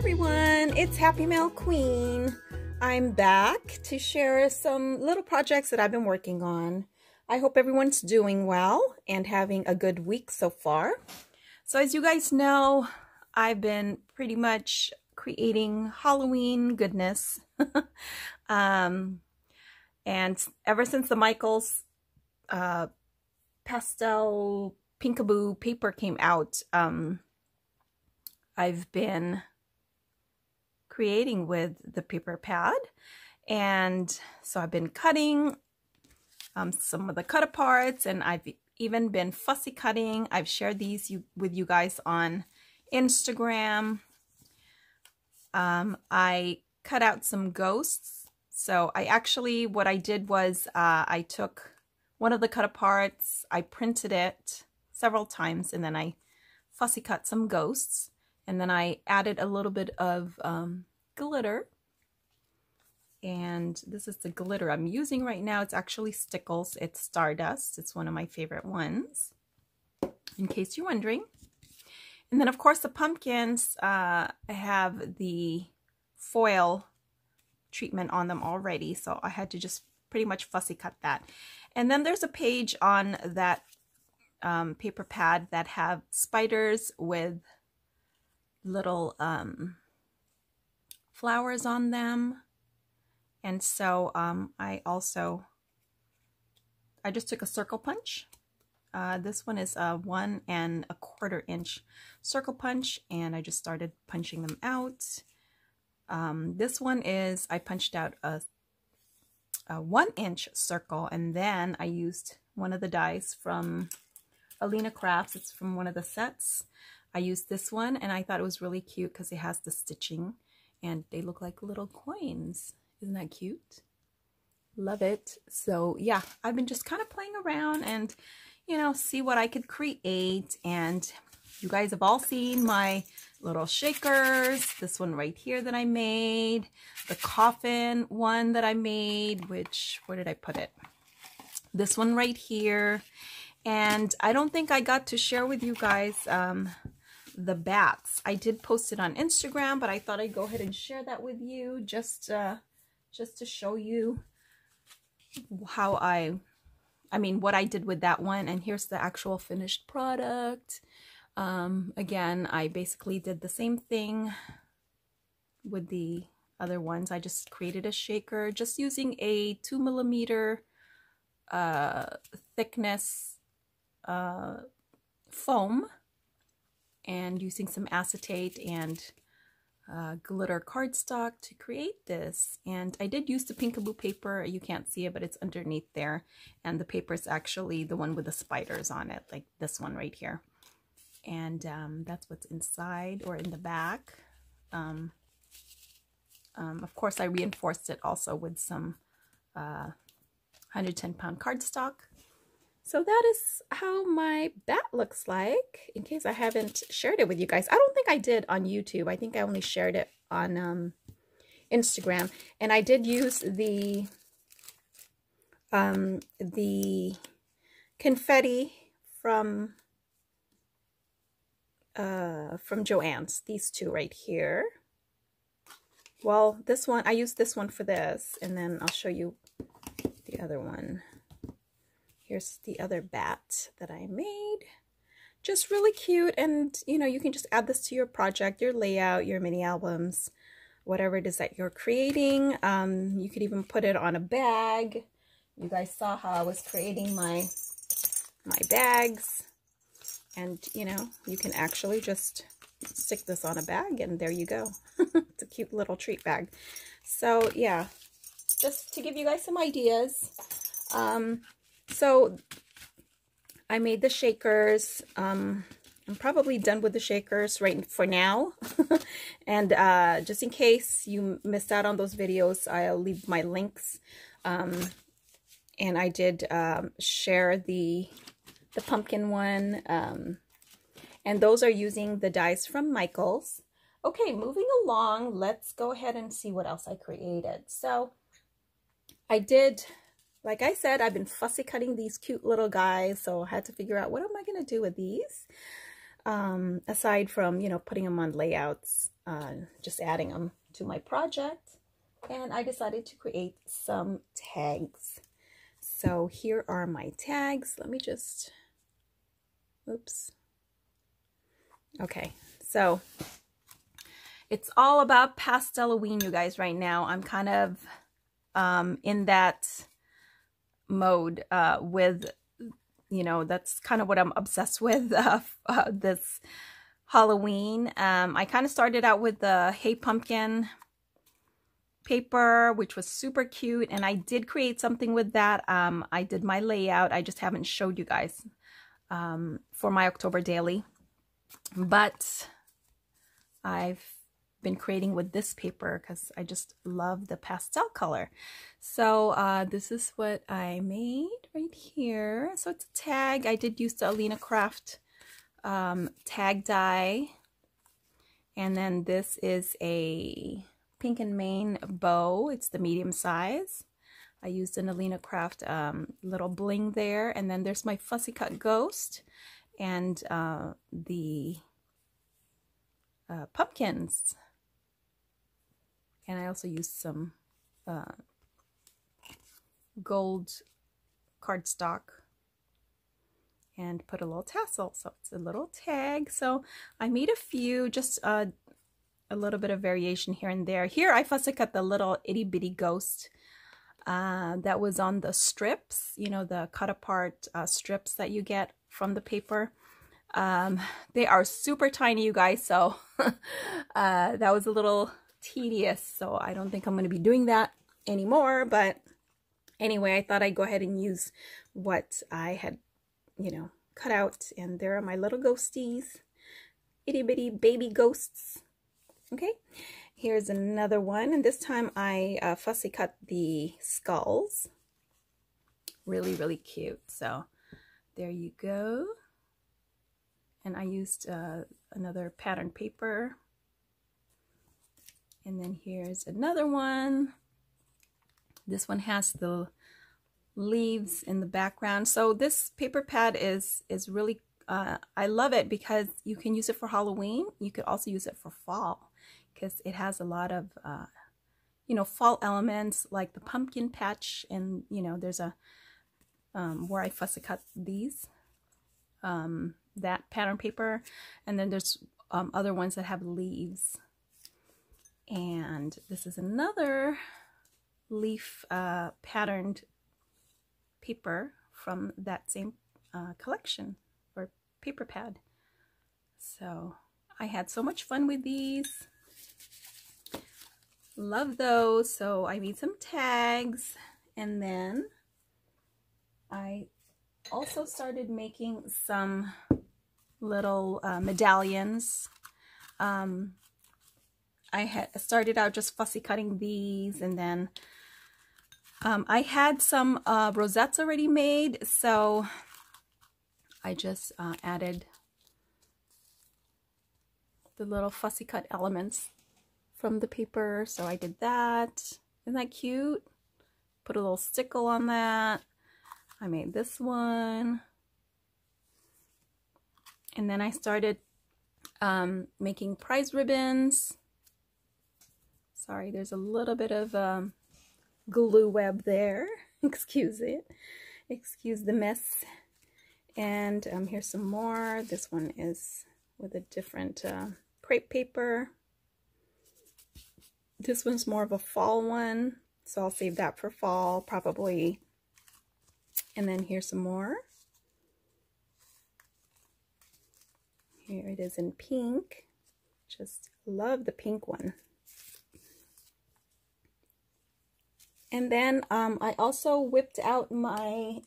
Everyone, it's Happymailqueen. I'm back to share some little projects that I've been working on. I hope everyone's doing well and having a good week so far. So as you guys know, I've been pretty much creating Halloween goodness. And ever since the Michaels pastel Pink-a-boo paper came out, I've been creating with the paper pad, and so I've been cutting some of the cut aparts, and I've even been fussy cutting. I've shared these with you guys on Instagram. I cut out some ghosts. So what I did was I took one of the cut aparts, I printed it several times, and then I fussy cut some ghosts. And then I added a little bit of glitter. And this is the glitter I'm using right now. It's actually Stickles. It's Stardust. It's one of my favorite ones, in case you're wondering. And then, of course, the pumpkins, I have the foil treatment on them already. So I had to just pretty much fussy cut that. And then there's a page on that paper pad that have spiders with little flowers on them. And so I just took a circle punch. This one is a 1 1/4 inch circle punch, and I just started punching them out. This one is, I punched out a 1 inch circle, and then I used one of the dies from Alina Crafts. It's from one of the sets. I used this one, and I thought it was really cute because it has the stitching, and they look like little coins. Isn't that cute? Love it. So yeah, I've been just kind of playing around and, you know, see what I could create. And you guys have all seen my little shakers. This one right here that I made. The coffin one that I made, which, where did I put it? This one right here. And I don't think I got to share with you guys the bats. I did post it on Instagram, but I thought I'd go ahead and share that with you just to show you how what I did with that one. And here's the actual finished product. Again, I basically did the same thing with the other ones. I just created a shaker just using a 2mm thickness foam, and using some acetate and glitter cardstock to create this. And I did use the Pink-a-boo paper. You can't see it, but it's underneath there. And the paper is actually the one with the spiders on it, like this one right here. And that's what's inside or in the back. Of course, I reinforced it also with some 110-pound cardstock. So that is how my bat looks like, in case I haven't shared it with you guys. I don't think I did on YouTube. I think I only shared it on Instagram. And I did use the confetti from Joann's. These two right here. Well, this one, I used this one for this, and then I'll show you the other one. Here's the other bat that I made. Just really cute, and you know, you can just add this to your project, your layout, your mini albums, whatever it is that you're creating. You could even put it on a bag. You guys saw how I was creating my bags, and you know, you can actually just stick this on a bag, and there you go. It's a cute little treat bag. So yeah, just to give you guys some ideas. So I made the shakers. I'm probably done with the shakers right for now. And just in case you missed out on those videos, I'll leave my links. And I did share the pumpkin one. And those are using the dies from Michaels. Okay, moving along, let's go ahead and see what else I created. So I did, like I said, I've been fussy cutting these cute little guys, so I had to figure out what am I going to do with these, aside from, you know, putting them on layouts. just adding them to my project. And I decided to create some tags. So here are my tags. Let me just, oops. Okay, so it's all about Pastel-a-ween, you guys, right now. I'm kind of in that mode with, you know, that's kind of what I'm obsessed with this Halloween. I kind of started out with the Hey Pumpkin paper, which was super cute, and I did create something with that. I did my layout. I just haven't showed you guys for my October daily, but I've been creating with this paper because I just love the pastel color. So this is what I made right here. So it's a tag. I did use the Alina Craft tag die, and then this is a Pink and Main bow. It's the medium size. I used an Alina Craft little bling there, and then there's my fussy cut ghost and the pumpkins, and I also used some gold cardstock and put a little tassel, so it's a little tag. So I made a few, just a little bit of variation here and there. Here I fussy cut the little itty bitty ghost that was on the strips, you know, the cut apart strips that you get from the paper. They are super tiny, you guys, so that was a little tedious, so I don't think I'm going to be doing that anymore. But anyway, I thought I'd go ahead and use what I had, you know, cut out, and there are my little ghosties, itty bitty baby ghosts. Okay, here's another one, and this time I fussy cut the skulls. Really, really cute. So there you go. And I used another pattern paper. And then here's another one. This one has the leaves in the background. So this paper pad is really, I love it because you can use it for Halloween. You could also use it for fall because it has a lot of, you know, fall elements like the pumpkin patch. And, you know, there's a, where I fussy cut these. That pattern paper, and then there's other ones that have leaves, and this is another leaf patterned paper from that same collection or paper pad. So I had so much fun with these, love those. So I made some tags, and then I also started making some little medallions. I had started out just fussy cutting these, and then I had some rosettes already made, so I just added the little fussy cut elements from the paper. So I did that. Isn't that cute? Put a little stickle on that. I made this one, and then I started making prize ribbons. Sorry, there's a little bit of glue web there. Excuse it. Excuse the mess. And here's some more. This one is with a different crepe paper. This one's more of a fall one, so I'll save that for fall probably. And then here's some more. Here it is in pink. Just love the pink one. And then I also whipped out my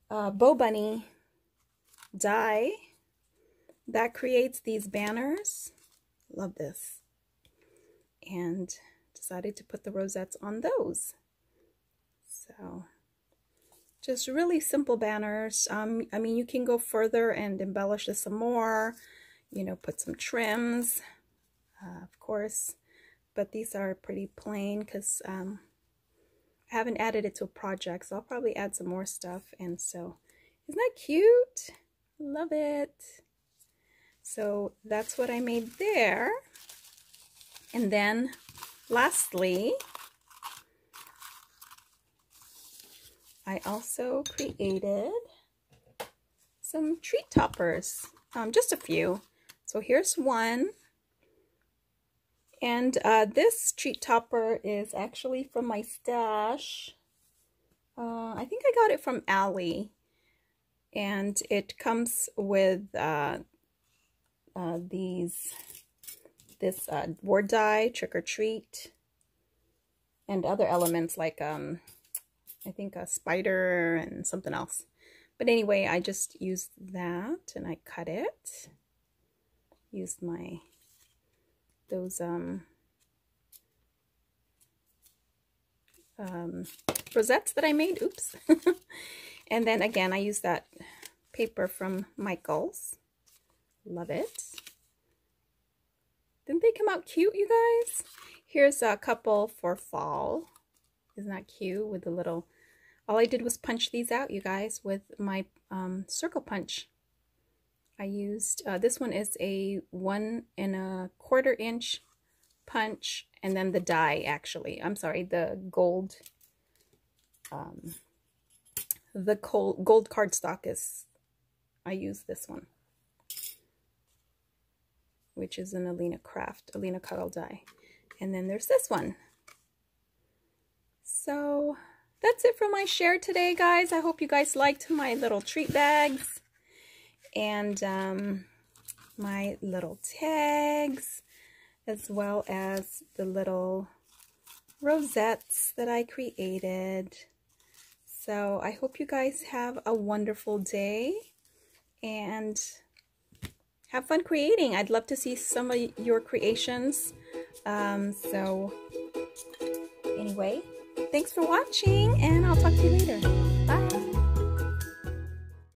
Bow Bunny die that creates these banners. Love this. And decided to put the rosettes on those. So just really simple banners. I mean, you can go further and embellish this some more, you know, put some trims, of course, but these are pretty plain because I haven't added it to a project, so I'll probably add some more stuff. And so, isn't that cute? Love it. So that's what I made there. And then lastly, I also created some treat toppers, just a few. So here's one. And this treat topper is actually from my stash. I think I got it from Allie. And it comes with this word die, trick or treat, and other elements like I think a spider and something else. But anyway, I just used that and I cut it. Used those rosettes that I made. Oops. And then again, I used that paper from Michael's. Love it. Didn't they come out cute, you guys? Here's a couple for fall. Isn't that cute with the little... All I did was punch these out, you guys, with my circle punch. I used, this one is a 1 1/4 inch punch, and then the die, actually. I'm sorry, the gold, gold cardstock is, I used this one, which is an Alina Cuddle die. And then there's this one. So that's it for my share today, guys. I hope you guys liked my little treat bags and my little tags, as well as the little rosettes that I created. So I hope you guys have a wonderful day and have fun creating. I'd love to see some of your creations. So anyway, thanks for watching, and I'll talk to you later.